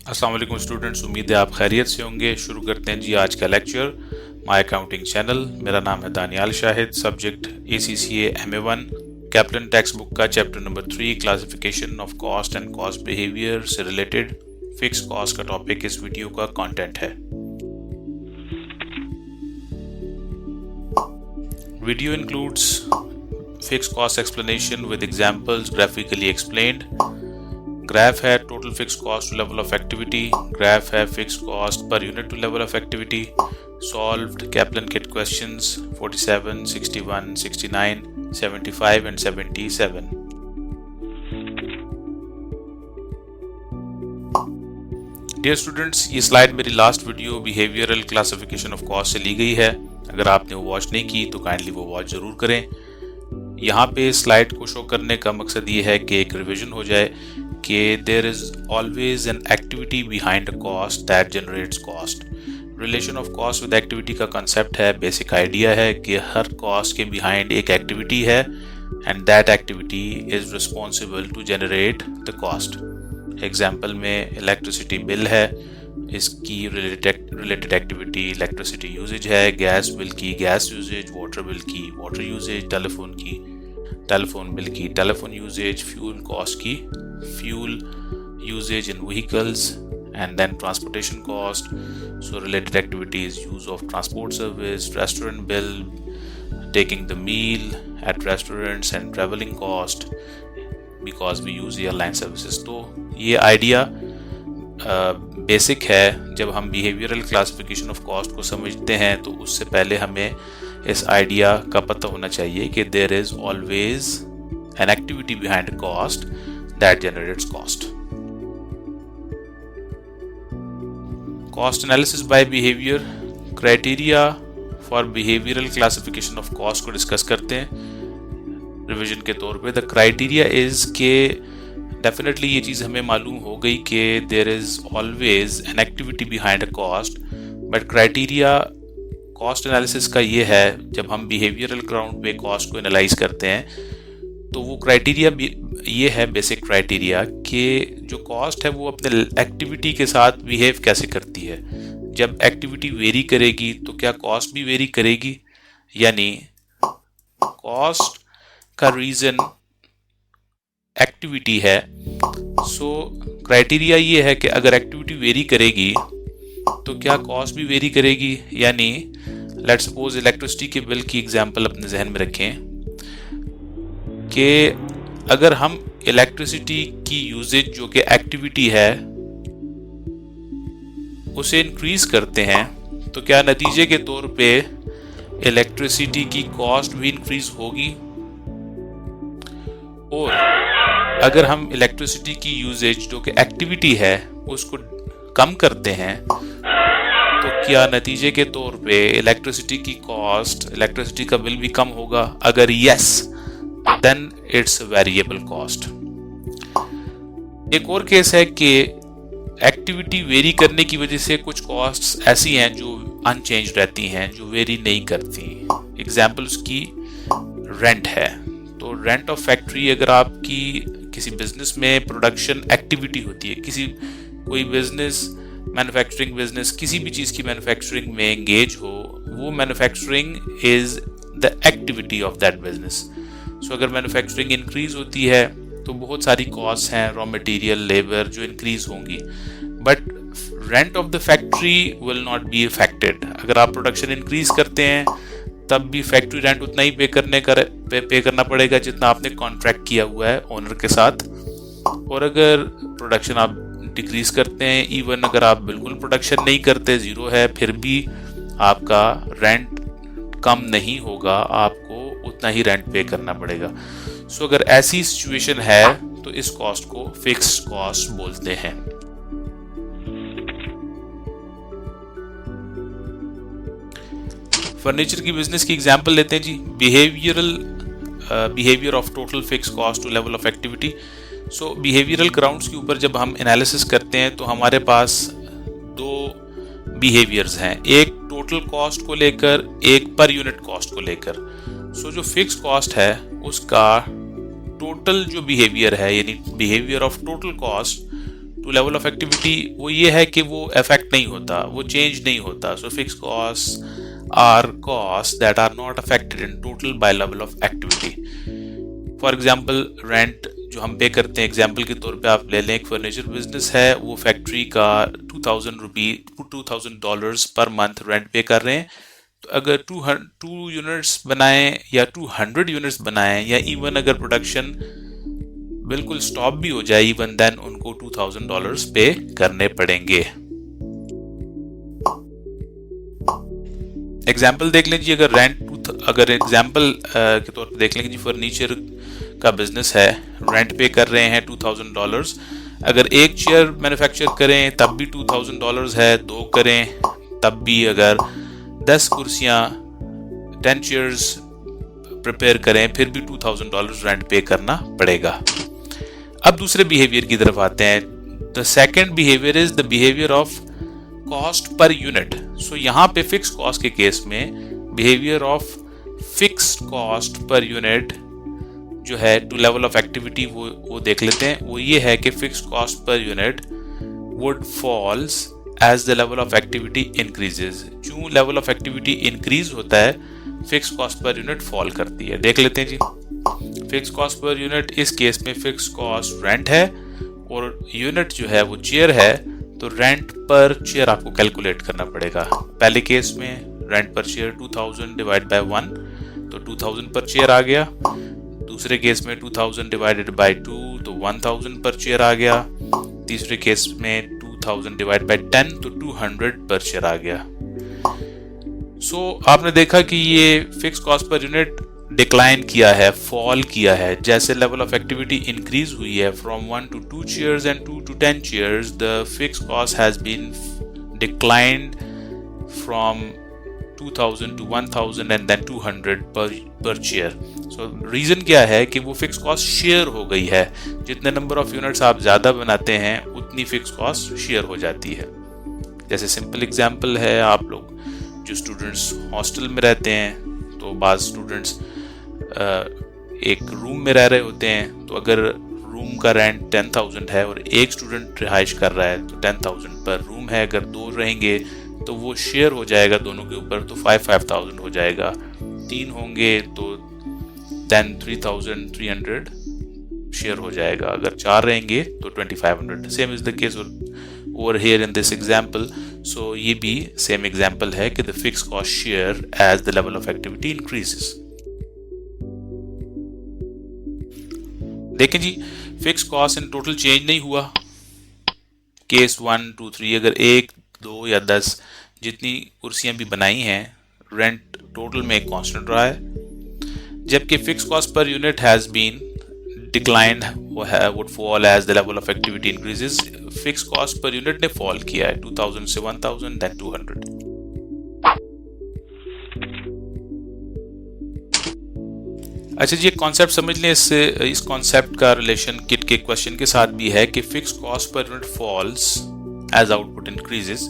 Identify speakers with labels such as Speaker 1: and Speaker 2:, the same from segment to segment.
Speaker 1: अस्सलाम वालेकुम स्टूडेंट्स, उम्मीद है आप खैरियत से होंगे। शुरू करते हैं जी आज का लेक्चर माय अकाउंटिंग चैनल। मेरा नाम है Daniyal Shahid. Subject ACCA MA1 Kaplan text book का chapter number 3 classification of cost and cost behaviour से रिलेटेड फिक्स कॉस्ट का टॉपिक इस वीडियो का कंटेंट है। Video includes fix cost explanation with examples graphically explained. Graph है total fix cost to level of activity, graph है fix cost per unit to level of activity. Solved Kaplan kit questions 47, 61, 69, 75 and 77। Dear students, ये slide मेरी last video behavioural classification of cost से ली गई है। अगर आपने वो वॉच नहीं की तो काइंडली वो वॉच जरूर करें। यहाँ पे स्लाइड को शो करने का मकसद ये है कि एक रिवीजन हो जाए कि there is always an activity behind a cost that generates cost. Relation of cost with activity का कंसेप्ट है, बेसिक आइडिया है कि हर कॉस्ट के बिहाइंड एक एक्टिविटी है and that activity is responsible to generate the cost. Example में electricity bill है, इसकी रिलेटेड एक्टिविटी इलेक्ट्रिसिटी यूजेज है। गैस बिल की गैस यूजेज, वाटर बिल की वाटर यूजेज, टेलीफोन की टेलीफोन बिल की टेलीफोन यूजेज, फ्यूल कॉस्ट की fuel usages in vehicles, and then transportation cost. So related activities, use of transport service, restaurant bill, taking the meal at restaurants and traveling cost because we use airline services. तो ये idea basic है। जब हम behavioural classification of cost को समझते हैं तो उससे पहले हमें इस आइडिया का पता होना चाहिए कि there is always an activity behind cost that generates cost. Cost analysis by behaviour, criteria for behavioural classification of cost को डिस्कस करते हैं रिवीजन के तौर पे। द क्राइटेरिया इज के डेफिनेटली ये चीज़ हमें मालूम हो गई कि there is always an activity behind a cost, but criteria cost analysis का ये है, जब हम बिहेवियरल ग्राउंड पे कॉस्ट को एनालाइज करते हैं तो वो क्राइटेरिया ये है, बेसिक क्राइटेरिया कि जो कॉस्ट है वो अपने एक्टिविटी के साथ बिहेव कैसे करती है। जब एक्टिविटी वेरी करेगी तो क्या कॉस्ट भी वेरी करेगी, यानी कॉस्ट का रीज़न एक्टिविटी है। सो क्राइटेरिया ये है कि अगर एक्टिविटी वेरी करेगी तो क्या कॉस्ट भी वेरी करेगी। यानी लेट्स सपोज इलेक्ट्रिसिटी के बिल की एग्जांपल अपने जहन में रखें कि अगर हम इलेक्ट्रिसिटी की यूजेज जो कि एक्टिविटी है उसे इंक्रीज करते हैं तो क्या नतीजे के तौर पे इलेक्ट्रिसिटी की कॉस्ट भी इंक्रीज होगी। और अगर हम इलेक्ट्रिसिटी की यूजेज जो कि एक्टिविटी है उसको कम करते हैं तो क्या नतीजे के तौर पे इलेक्ट्रिसिटी की कॉस्ट, इलेक्ट्रिसिटी का बिल भी कम होगा। अगर yes, then it's variable cost. एक और केस है कि एक्टिविटी वेरी करने की वजह से कुछ कॉस्ट्स ऐसी हैं जो अनचेंज रहती हैं, जो वेरी नहीं करती। एग्जाम्पल उसकी रेंट है। तो रेंट ऑफ फैक्ट्री, अगर आपकी किसी बिजनेस में प्रोडक्शन एक्टिविटी होती है, कोई बिजनेस, मैन्युफैक्चरिंग बिजनेस किसी भी चीज़ की मैन्युफैक्चरिंग में एंगेज हो, वो manufacturing is the activity of that business. So अगर मैन्युफैक्चरिंग इंक्रीज होती है तो बहुत सारी कॉस्ट हैं, रॉ मटेरियल, लेबर, जो इंक्रीज होंगी, but rent of the factory will not be affected. अगर आप प्रोडक्शन इंक्रीज करते हैं तब भी फैक्ट्री रेंट उतना ही पे करना पड़ेगा जितना आपने कॉन्ट्रैक्ट किया हुआ है ओनर के साथ। और अगर प्रोडक्शन आप डिक्रीज करते हैं, इवन अगर आप बिल्कुल प्रोडक्शन नहीं करते, जीरो है, फिर भी आपका रेंट कम नहीं होगा, आपको उतना ही रेंट पे करना पड़ेगा। सो अगर ऐसी सिचुएशन है तो इस कॉस्ट को फिक्स्ड कॉस्ट बोलते हैं। फर्नीचर की बिजनेस की एग्जांपल लेते हैं जी। Behaviour of total fix cost to level of activity. So behavioural grounds के ऊपर जब हम एनालिसिस करते हैं तो हमारे पास दो बिहेवियर्स हैं, एक टोटल कॉस्ट को लेकर, एक पर यूनिट कॉस्ट को लेकर। सो जो फिक्स कॉस्ट है उसका टोटल जो बिहेवियर है, यानी behaviour of total cost to level of activity वो ये है कि वो अफेक्ट नहीं होता, वो चेंज नहीं होता। So fix cost are cost that are not affected in total by level of activity. For example rent जो हम पे करते हैं, एग्जाम्पल के तौर पे आप ले लें, एक फर्नीचर बिजनेस है, वो फैक्ट्री का $2,000 पर मंथ रेंट पे कर रहे हैं। तो अगर 2 यूनिट्स बनाएं या 200 यूनिट्स बनाएं या इवन अगर प्रोडक्शन बिल्कुल स्टॉप भी हो जाए, इवन देन उनको $2,000 पे करने पड़ेंगे। एग्जाम्पल देख लें जी, अगर एग्जाम्पल के तौर पे देख लेंगे जी, फर्नीचर का बिजनेस है, रेंट पे कर रहे हैं $2,000। अगर एक चेयर मैन्युफैक्चर करें तब भी $2,000 है, 2 करें तब भी, अगर 10 कुर्सियां 10 चेयर्स प्रिपेयर करें फिर भी $2,000 रेंट पे करना पड़ेगा। अब दूसरे बिहेवियर की तरफ आते हैं। The second behaviour is the behaviour of cost per unit. So यहाँ पे फिक्स कॉस्ट के केस में behaviour of fixed cost per unit जो है टू लेवल ऑफ एक्टिविटी वो देख लेते हैं। वो ये है कि fixed cost per unit would falls as the level of activity increases. जो लेवल ऑफ एक्टिविटी इंक्रीज होता है fix cost per unit fall करती है। देख लेते हैं जी, फिक्स कॉस्ट पर यूनिट इस केस में फिक्स कॉस्ट रेंट है और यूनिट जो है वो चेयर है, तो रेंट पर चेयर आपको कैलकुलेट करना पड़ेगा। पहले केस में रेंट पर चेयर 2000 डिवाइड बाय 1 तो 2000 पर चेयर आ गया। दूसरे केस में 2000 डिवाइडेड बाय 2 तो 1000 पर चेयर आ गया। तीसरे केस में 2000 डिवाइड बाय 10 तो 200 पर चेयर आ गया। सो आपने देखा कि ये fix cost per unit decline किया है, फॉल किया है। जैसे लेवल ऑफ एक्टिविटी इंक्रीज हुई है from 1 to 2 chairs and 2 to 10 chairs, the fixed cost has been declined from 2000 to 1000 and then 200 per chair. So reason क्या है कि वो फिक्स कॉस्ट शेयर हो गई है। जितने नंबर ऑफ यूनिट्स आप ज्यादा बनाते हैं उतनी फिक्स कॉस्ट शेयर हो जाती है। जैसे सिंपल एग्जांपल है, आप लोग जो स्टूडेंट्स हॉस्टल में रहते हैं तो बाज़ स्टूडेंट्स एक रूम में रह रहे होते हैं, तो अगर रूम का रेंट 10,000 है और एक स्टूडेंट रिहाइश कर रहा है तो 10,000 पर रूम है। अगर 2 रहेंगे तो वो शेयर हो जाएगा दोनों के ऊपर, तो 5,000 हो जाएगा। 3 होंगे तो 3,300 शेयर हो जाएगा। अगर 4 रहेंगे तो 2,500। Same is the case over here in this example. So ये भी सेम एग्जाम्पल है कि the fix cost share as the level of activity increases. देखें जी, fix cost in total change नहीं हुआ। केस 1, 2, 3 अगर 1, 2 या 10 जितनी कुर्सियां भी बनाई हैं, रेंट टोटल में एक कांस्टेंट रहा है। जबकि fix cost per unit has been declined would fall as the level of activity increases. Fix cost per unit ने फॉल किया है 2000 से 1000 देन 200। अच्छा जी, एक कॉन्सेप्ट समझ लें। इससे इस कॉन्सेप्ट का रिलेशन किट के क्वेश्चन के साथ भी है कि fix cost per unit falls as output increases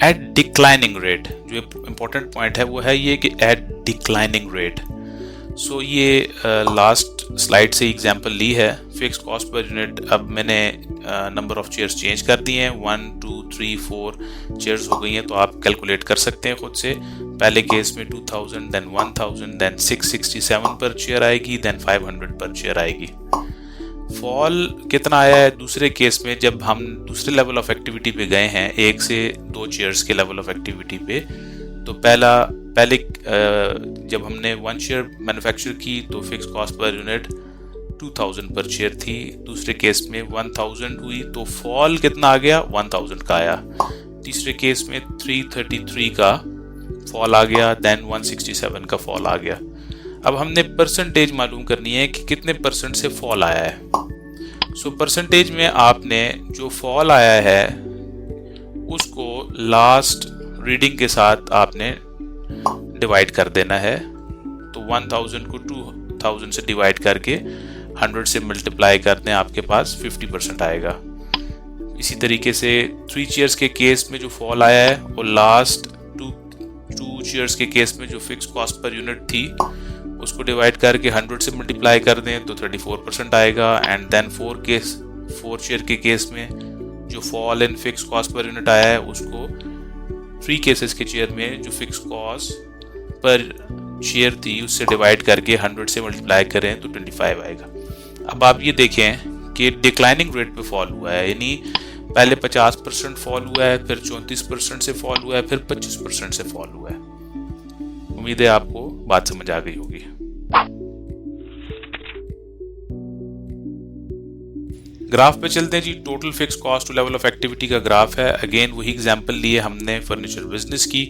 Speaker 1: at declining rate. जो इंपॉर्टेंट पॉइंट है वो है ये कि एट डिक्लाइनिंग रेट। सो ये लास्ट स्लाइड से एग्जांपल ली है। फिक्स कॉस्ट पर यूनिट, अब मैंने नंबर ऑफ चेयर्स चेंज कर दिए हैं, 1, 2, 3, 4 चेयर्स हो गई हैं, तो आप कैलकुलेट कर सकते हैं खुद से। पहले केस में 2000 देन 1000 देन 667 पर चेयर आएगी, देन 500 पर चेयर आएगी। फॉल कितना आया है दूसरे केस में, जब हम दूसरे लेवल ऑफ एक्टिविटी पे गए हैं, 1 से 2 चेयर्स के लेवल ऑफ एक्टिविटी पे। तो पहले जब हमने 1 चेयर मैन्युफैक्चर की तो फिक्स कॉस्ट पर यूनिट 2000 पर चेयर थी। दूसरे केस में 1000 हुई तो फॉल कितना आ गया, 1000 का आया। तीसरे केस में 333 का फॉल आ गया, देन 167 का फॉल आ गया। अब हमने परसेंटेज मालूम करनी है कि कितने परसेंट से फॉल आया है। सो परसेंटेज में आपने जो फॉल आया है उसको लास्ट रीडिंग के साथ आपने डिवाइड कर देना है। तो 1000 को 2000 से डिवाइड करके 100 से मल्टीप्लाई कर दें, आपके पास 50% आएगा। इसी तरीके से 3 चेयर्स के केस में जो फॉल आया है और लास्ट 2 चेयर्स के केस में जो फिक्स कॉस्ट पर यूनिट थी उसको डिवाइड करके 100 से मल्टीप्लाई कर दें तो 34% आएगा। एंड देन 4 चेयर के केस में जो fall in fix cost per unit आया है उसको 3 केसेस के चेयर में जो फिक्स कॉस्ट पर चेयर थी उससे डिवाइड करके 100 से मल्टीप्लाई करें तो 25 आएगा। अब आप ये देखें कि डिक्लाइनिंग रेट पे फॉल हुआ है, यानी पहले 50% फॉल हुआ है, फिर 34% से फॉल हुआ है, फिर 25% से फॉल हुआ है। उम्मीद है आपको बात समझ आ गई होगी। ग्राफ पे चलते हैं जी। Total fix cost to level of activity का ग्राफ है। अगेन वही एग्जांपल लिए हमने फर्नीचर बिजनेस की।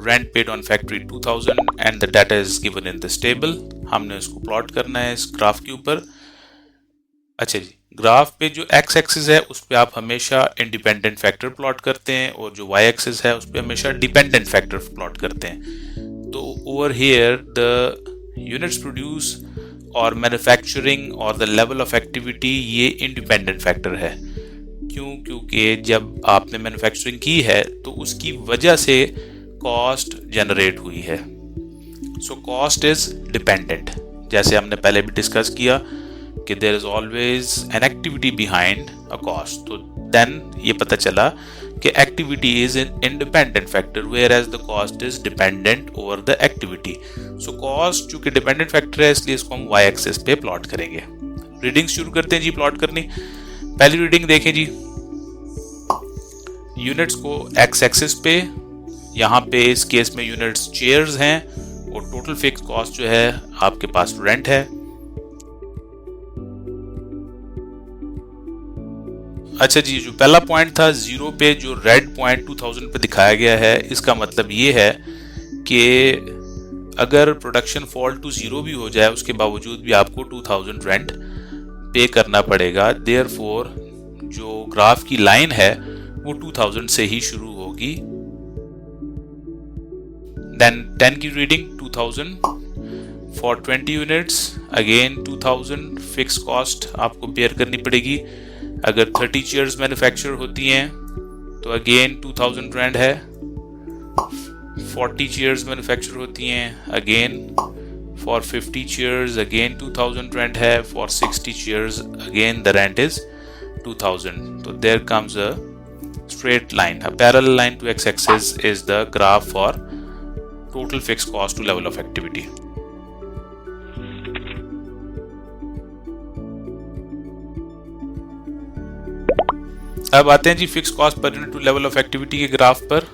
Speaker 1: Rent paid on factory 2000 and the data is given in this table. हमने इसको प्लॉट करना है इस ग्राफ के ऊपर। अच्छा जी, ग्राफ पे जो एक्स एक्सिस है उस पे आप हमेशा इंडिपेंडेंट फैक्टर प्लॉट करते हैं और जो वाई एक्सिस है उस पे हमेशा डिपेंडेंट फैक्टर प्लॉट करते हैं। तो over here the units produce और मैन्युफैक्चरिंग और द लेवल ऑफ एक्टिविटी ये इंडिपेंडेंट फैक्टर है। क्यों? क्योंकि जब आपने मैन्युफैक्चरिंग की है तो उसकी वजह से कॉस्ट जनरेट हुई है। So cost is dependent. जैसे हमने पहले भी डिस्कस किया कि there is always an activity behind a cost. तो देन ये पता चला कि activity is an independent factor whereas the cost is dependent over the activity. So cost चूंकि डिपेंडेंट फैक्टर है इसलिए इसको हम वाई एक्सिस पे प्लॉट करेंगे। रीडिंग शुरू करते हैं जी प्लॉट करनी। पहली रीडिंग देखें जी, यूनिट्स को एक्स एक्सिस पे, यहाँ पे इस केस में यूनिट्स चेयर्स हैं और टोटल फिक्स कॉस्ट जो है आपके पास रेंट है। अच्छा जी, जो पहला पॉइंट था 0 पे, जो रेड पॉइंट 2000 पे दिखाया गया है, इसका मतलब ये है कि अगर प्रोडक्शन फॉल टू 0 भी हो जाए उसके बावजूद भी आपको 2000 रेंट पे करना पड़ेगा। देयरफॉर जो ग्राफ की लाइन है वो 2000 से ही शुरू होगी। देन 10 की reading 2000 for 20 units, again 2000 fix cost आपको बेयर करनी पड़ेगी। अगर 30 चेयर्स मैन्युफैक्चर होती हैं तो अगेन 2000 रेंट है। 40 चेयर्स मैन्युफैक्चर होती हैं, again for 50 chairs again 2000 rent है। For 60 chairs again the rent is 2000। तो there comes a straight line, a parallel line to x-axis is the graph for total fixed cost to level of activity. अब आते हैं जी fix cost per unit to level of activity के graph पर,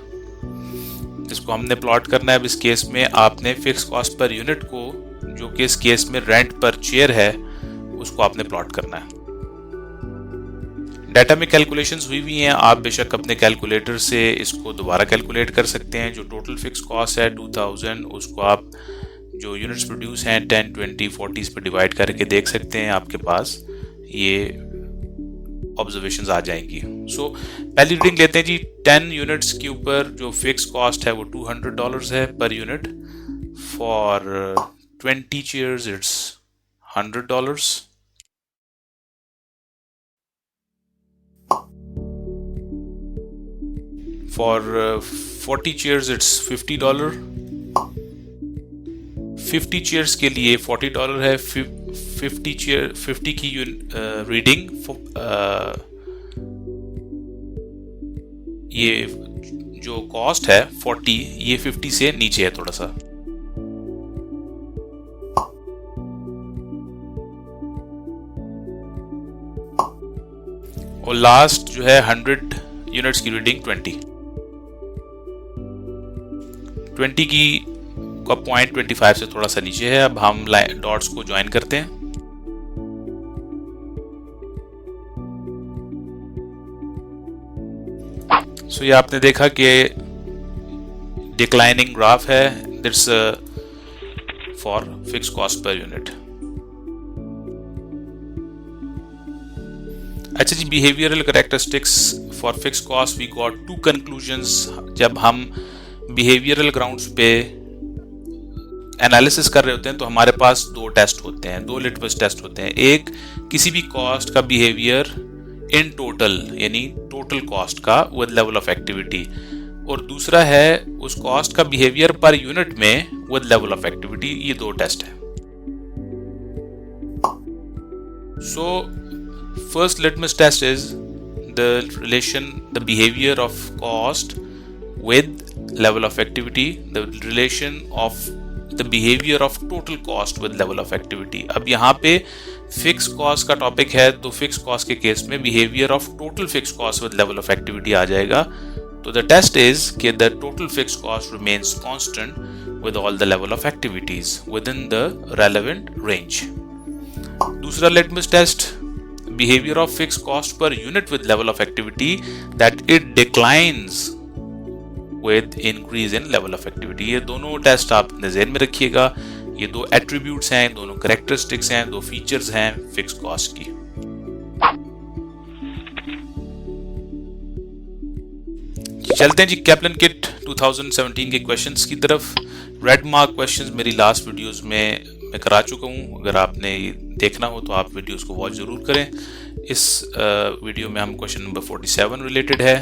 Speaker 1: जिसको हमने plot करना है। अब इस केस में आपने फिक्स कॉस्ट पर यूनिट को, जो कि इस केस में रेंट पर चेयर है, उसको आपने प्लॉट करना है। डाटा में कैलकुलेशंस हुई हुई हैं, आप बेशक अपने कैलकुलेटर से इसको दोबारा कैलकुलेट कर सकते हैं। जो टोटल फिक्स कॉस्ट है 2000, उसको आप जो यूनिट्स प्रोड्यूस हैं 10, 20, 40 पे डिवाइड करके देख सकते हैं, आपके पास ये ऑब्जर्वेशंस आ जाएंगी। सो पहली रीडिंग लेते हैं जी। 10 यूनिट्स के ऊपर जो फिक्स कॉस्ट है वो $200 है per unit. For 20 chairs it's $100। For 40 chairs it's $50। 50 chairs के लिए $40 है। 50 की रीडिंग ये जो कॉस्ट है 40, ये 50 से नीचे है थोड़ा सा। और लास्ट जो है 100 यूनिट्स की रीडिंग 20 की का पॉइंट 25 से थोड़ा सा नीचे है। अब हम डॉट्स को ज्वाइन करते हैं। सो ये आपने देखा कि डिक्लाइनिंग ग्राफ है, that's for fix cost per unit. अच्छा जी, behavioural characteristics for fix cost we got 2 conclusions. जब हम बिहेवियरल ग्राउंड्स पे एनालिसिस कर रहे होते हैं तो हमारे पास 2 टेस्ट होते हैं, 2 लिटमस टेस्ट होते हैं। एक किसी भी कॉस्ट का बिहेवियर इन टोटल, यानी टोटल कॉस्ट का विद लेवल ऑफ एक्टिविटी, और दूसरा है उस कॉस्ट का बिहेवियर पर यूनिट में विद लेवल ऑफ एक्टिविटी। ये 2 टेस्ट है। So first litmus test is the behavior of cost with level of activity, the relation of the behavior of total cost with level of activity. अब यहाँ पे fix cost का topic है, तो fix cost के case में behaviour of total fix cost with level of activity आ जाएगा. तो द टेस्ट इज कि the total fix cost remains constant with all the level of activities within the relevant range. दूसरा litmus test, behavior of fixed cost per unit with level of activity, that it declines with increase in level of activity. ये दोनों test आप नजर में रखिएगा. ये दो attributes हैं, दोनों कैरेक्टरिस्टिक्स हैं, दो फीचर्स हैं फिक्स कॉस्ट की. चलते हैं जी कैप्लन किट 2017 के क्वेश्चंस की तरफ. रेड मार्क क्वेश्चंस मेरी लास्ट वीडियोस में मैं करा चुका हूँ. अगर आपने देखना हो तो आप वीडियोस को वॉच जरूर करें. इस वीडियो में हम क्वेश्चन नंबर 47 रिलेटेड है.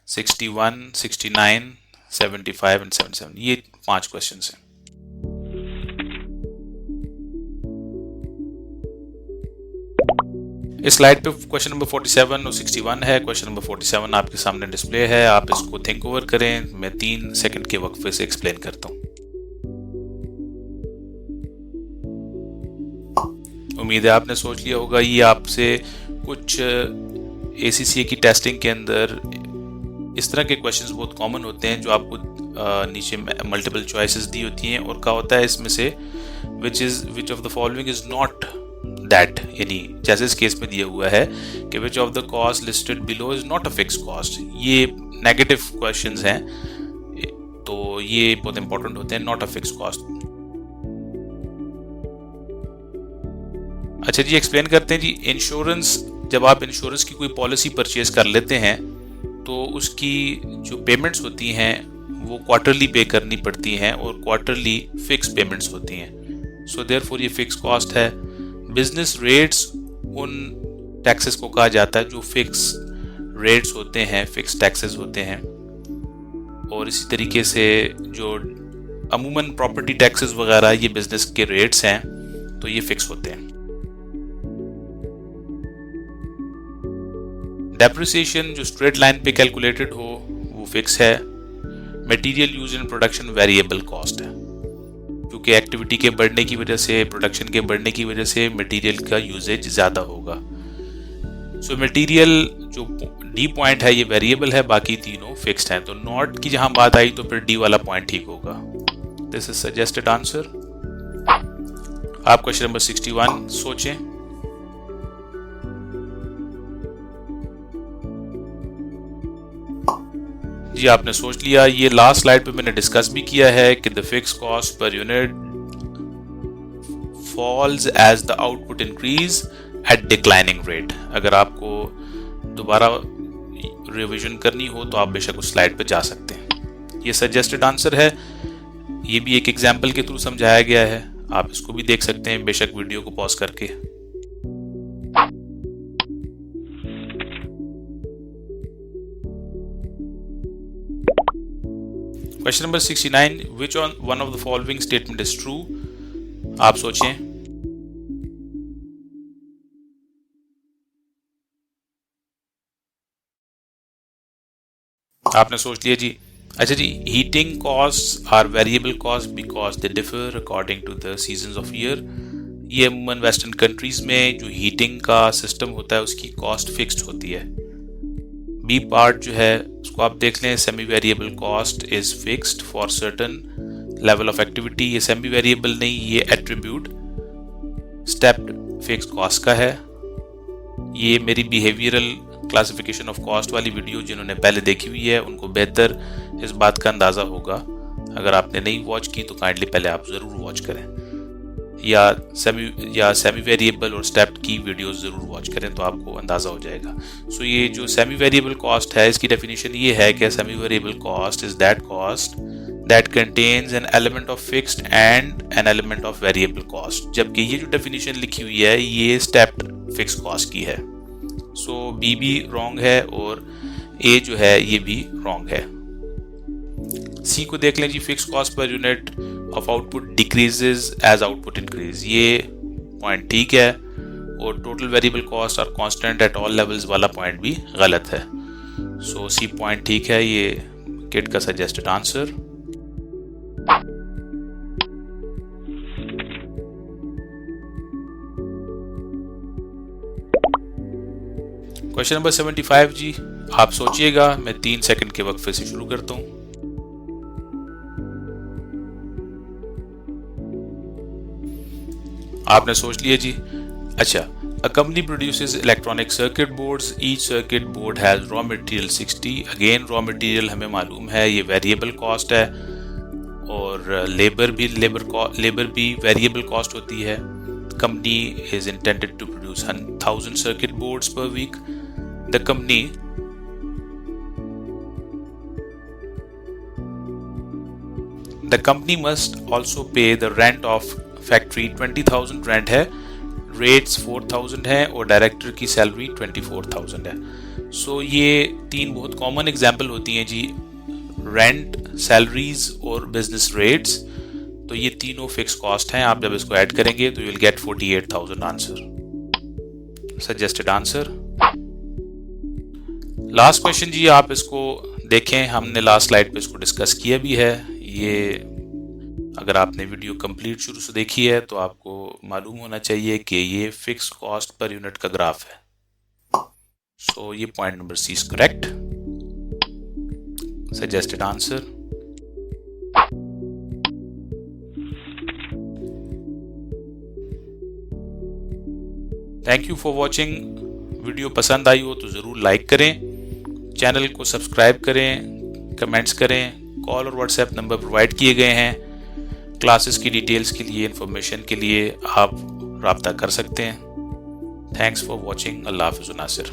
Speaker 1: (61, 69, 75 एंड 77) ये 5 क्वेश्चंस हैं. इस स्लाइड पे क्वेश्चन नंबर 47 और 61 है. क्वेश्चन नंबर 47 आपके सामने डिस्प्ले है. आप इसको थिंक ओवर करें. मैं 3 सेकंड के वक्फे से एक्सप्लेन करता हूं. उम्मीद है आपने सोच लिया होगा. ये आपसे कुछ ACCA की टेस्टिंग के अंदर इस तरह के क्वेश्चंस बहुत कॉमन होते हैं जो आपको नीचे मल्टीपल चॉइसेस दी होती हैं और कहा होता है इसमें से which of the following is not that, यानी जैसे इस केस में दिया हुआ है कि which of the cost listed below is not a fix cost. ये नेगेटिव क्वेश्चंस हैं, तो ये बहुत इंपॉर्टेंट होते हैं. Not a fix cost. अच्छा जी, एक्सप्लेन करते हैं जी. इंश्योरेंस, जब आप इंश्योरेंस की कोई पॉलिसी परचेज कर लेते हैं तो उसकी जो पेमेंट्स होती हैं वो क्वार्टरली पे करनी पड़ती हैं और क्वार्टरली फिक्स पेमेंट्स होती हैं. सो देयरफॉर ये फिक्स कॉस्ट है. बिजनेस रेट्स उन टैक्सेस को कहा जाता है जो फिक्स रेट्स होते हैं, फिक्स टैक्सेस होते हैं. और इसी तरीके से जो अमूमन प्रॉपर्टी टैक्सेस वगैरह ये बिजनेस के रेट्स हैं तो ये फिक्स होते हैं. डेप्रिसिएशन जो स्ट्रेट लाइन पे कैलकुलेटेड हो वो फिक्स है. Material use in production variable cost है, क्योंकि एक्टिविटी के बढ़ने की वजह से, प्रोडक्शन के बढ़ने की वजह से मटेरियल का यूजेज ज़्यादा होगा. सो मटेरियल जो डी पॉइंट है ये वेरिएबल है, बाकी तीनों फिक्स्ड हैं. तो नॉट की जहां बात आई तो फिर डी वाला पॉइंट ठीक होगा. This is suggested answer. आप क्वेश्चन नंबर 61 सोचें. जी आपने सोच लिया. ये लास्ट स्लाइड पे मैंने डिस्कस भी किया है कि the fix cost per unit falls as the output increase at declining rate. अगर आपको दोबारा रिवीजन करनी हो तो आप बेशक उस स्लाइड पे जा सकते हैं. ये सजेस्टेड आंसर है. ये भी एक एग्जाम्पल के थ्रू समझाया गया है. आप इसको भी देख सकते हैं बेशक वीडियो को पॉज करके. Question number 69, which one of the following statement is true. आप सोचें. आपने सोच लिया जी. अच्छा जी, heating cost are variable cost because they differ according to the seasons of year. ये अमूमन वेस्टर्न कंट्रीज में जो हीटिंग का सिस्टम होता है उसकी कॉस्ट फिक्स्ड होती है. बी पार्ट जो है उसको आप देख लें. Semi variable cost is fixed for certain level of activity. ये सेमी वेरिएबल नहीं, ये एट्रीब्यूट स्टेप्ड फिक्स कॉस्ट का है. ये मेरी बिहेवियरल क्लासिफिकेशन ऑफ कॉस्ट वाली वीडियो जिन्होंने पहले देखी हुई है उनको बेहतर इस बात का अंदाज़ा होगा. अगर आपने नहीं वॉच की तो काइंडली पहले आप ज़रूर वॉच करें, या सेमी वेरिएबल और स्टेप्ड की वीडियोस ज़रूर वॉच करें तो आपको अंदाज़ा हो जाएगा. सो ये जो सेमी वेरिएबल कॉस्ट है इसकी डेफिनेशन ये है कि semi variable cost is that cost that contains an element of fixed and an element of variable cost. जबकि ये जो डेफिनेशन लिखी हुई है ये स्टेप्ड फिक्स कॉस्ट की है. सो बी भी रॉन्ग है और ए जो है ये भी रॉन्ग है. सी को देख लें जी. Fix cost per unit of output decreases as output increase. ये पॉइंट ठीक है, और टोटल वेरिएबल कॉस्ट और कांस्टेंट एट ऑल लेवल्स वाला पॉइंट भी गलत है। सो सी पॉइंट ठीक है, ये किट का सजेस्टेड आंसर। क्वेश्चन नंबर 75 जी, आप सोचिएगा, मैं 3 सेकंड के वक्फे से शुरू करता हूं। आपने सोच लिया जी। अच्छा, a company produces electronic circuit boards, each circuit board has raw material 60। Again raw material हमें मालूम है ये वेरिएबल कॉस्ट है, और लेबर भी वेरिएबल कॉस्ट होती है। Company is intended to produce 1000 circuit boards per week. The company must also pay the rent of factory। 20,000 rent है, रेट्स 4,000 है, और डायरेक्टर की सैलरी 24,000 है। सो ये 3 बहुत कॉमन एग्जाम्पल होती हैं जी, रेंट, सैलरीज और बिजनेस रेट्स। तो ये तीनों फिक्स कॉस्ट हैं। आप जब इसको ऐड करेंगे तो you will get 48,000 answer, suggested answer. Last question जी, आप इसको देखें, हमने लास्ट स्लाइड पे इसको डिस्कस किया भी है। ये अगर आपने वीडियो कंप्लीट शुरू से देखी है तो आपको मालूम होना चाहिए कि ये फिक्स कॉस्ट पर यूनिट का ग्राफ है। सो ये point number C is correct, suggested answer. Thank you for watching. Video पसंद आई हो तो ज़रूर लाइक करें, चैनल को सब्सक्राइब करें, कमेंट्स करें। कॉल और व्हाट्सएप नंबर प्रोवाइड किए गए हैं। क्लासेस की डिटेल्स के लिए, इंफॉर्मेशन के लिए आप राब्ता कर सकते हैं। Thanks for watching. अल्लाह हाफ़िज़ नासिर।